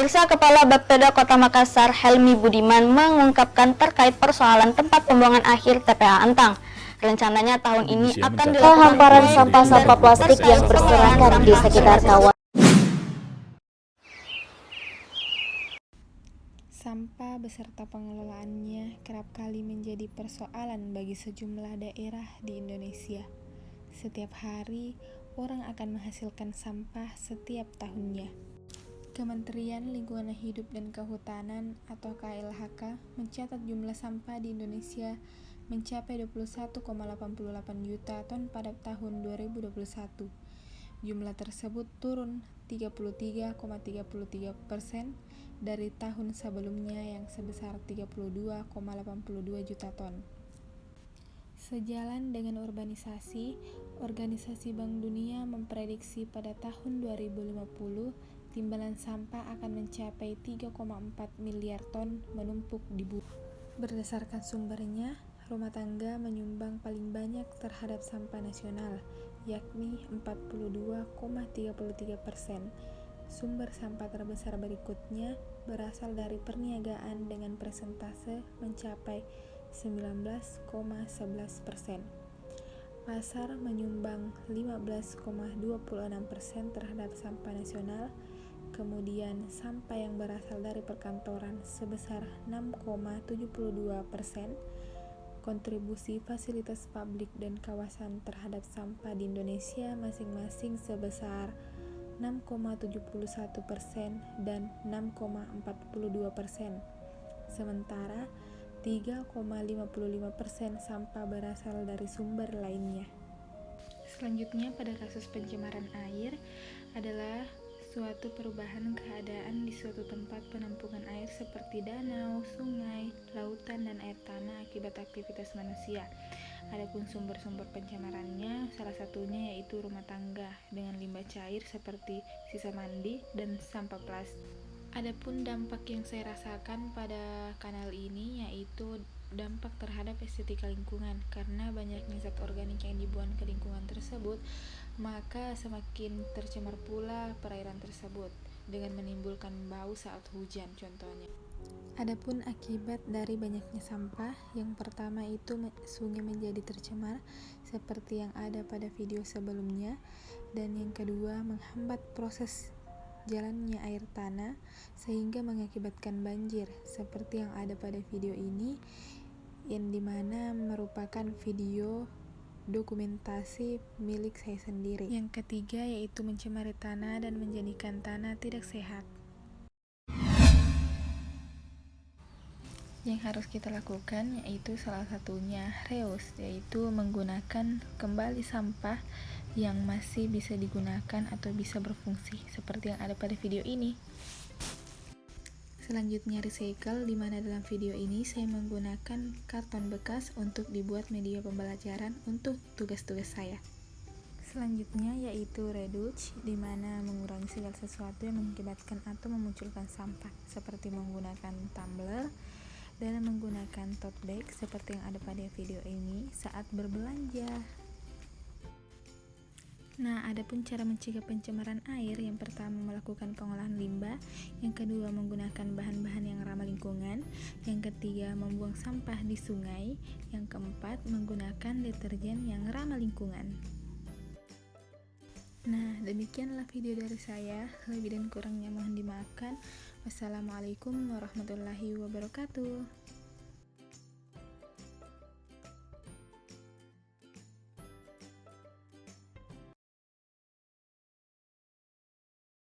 Pemirsa, Kepala Bapeda Kota Makassar, Helmi Budiman, mengungkapkan terkait persoalan tempat pembuangan akhir TPA Antang. Rencananya tahun ini akan dilakukan hamparan sampah-sampah plastik yang berserakan di sekitar kawasan. Sampah beserta pengelolaannya kerap kali menjadi persoalan bagi sejumlah daerah di Indonesia. Setiap hari, orang akan menghasilkan sampah setiap tahunnya. Kementerian Lingkungan Hidup dan Kehutanan atau KLHK mencatat jumlah sampah di Indonesia mencapai 21,88 juta ton pada tahun 2021. Jumlah tersebut turun 33,33% dari tahun sebelumnya yang sebesar 32,82 juta ton. Sejalan dengan urbanisasi, Organisasi Bank Dunia memprediksi pada tahun 2050 timbalan sampah akan mencapai 3,4 miliar ton menumpuk di bumi. Berdasarkan sumbernya, rumah tangga menyumbang paling banyak terhadap sampah nasional, yakni 42,33%. Sumber sampah terbesar berikutnya berasal dari perniagaan dengan persentase mencapai 19,11%. Pasar menyumbang 15,26% terhadap sampah nasional, kemudian sampah yang berasal dari perkantoran sebesar 6,72%, kontribusi fasilitas publik dan kawasan terhadap sampah di Indonesia masing-masing sebesar 6,71% dan 6,42%. Sementara 3,55% sampah berasal dari sumber lainnya. Selanjutnya, pada kasus pencemaran air adalah suatu perubahan keadaan di suatu tempat penampungan air seperti danau, sungai, lautan, dan air tanah akibat aktivitas manusia. Adapun sumber-sumber pencemarannya, salah satunya yaitu rumah tangga dengan limbah cair seperti sisa mandi dan sampah plastik. Adapun dampak yang saya rasakan pada kanal ini yaitu dampak terhadap estetika lingkungan. Karena banyaknya zat organik yang dibuang ke lingkungan tersebut, maka semakin tercemar pula perairan tersebut dengan menimbulkan bau saat hujan contohnya. Adapun akibat dari banyaknya sampah, yang pertama itu sungai menjadi tercemar seperti yang ada pada video sebelumnya, dan yang kedua menghambat proses jalannya air tanah sehingga mengakibatkan banjir seperti yang ada pada video ini, yang dimana merupakan video dokumentasi milik saya sendiri. Yang ketiga yaitu mencemari tanah dan menjadikan tanah tidak sehat. Yang harus kita lakukan yaitu salah satunya reuse, yaitu menggunakan kembali sampah yang masih bisa digunakan atau bisa berfungsi seperti yang ada pada video ini. Selanjutnya recycle, di mana dalam video ini saya menggunakan karton bekas untuk dibuat media pembelajaran untuk tugas-tugas saya. Selanjutnya yaitu reduce, di mana mengurangi segala sesuatu yang mengakibatkan atau memunculkan sampah seperti menggunakan tumbler dan menggunakan tote bag seperti yang ada pada video ini saat berbelanja. Nah, adapun cara mencegah pencemaran air, yang pertama melakukan pengolahan limbah, yang kedua menggunakan bahan-bahan yang ramah lingkungan, yang ketiga membuang sampah di sungai, yang keempat menggunakan deterjen yang ramah lingkungan. Nah, demikianlah video dari saya, lebih dan kurangnya mohon dimaafkan. Wassalamualaikum warahmatullahi wabarakatuh.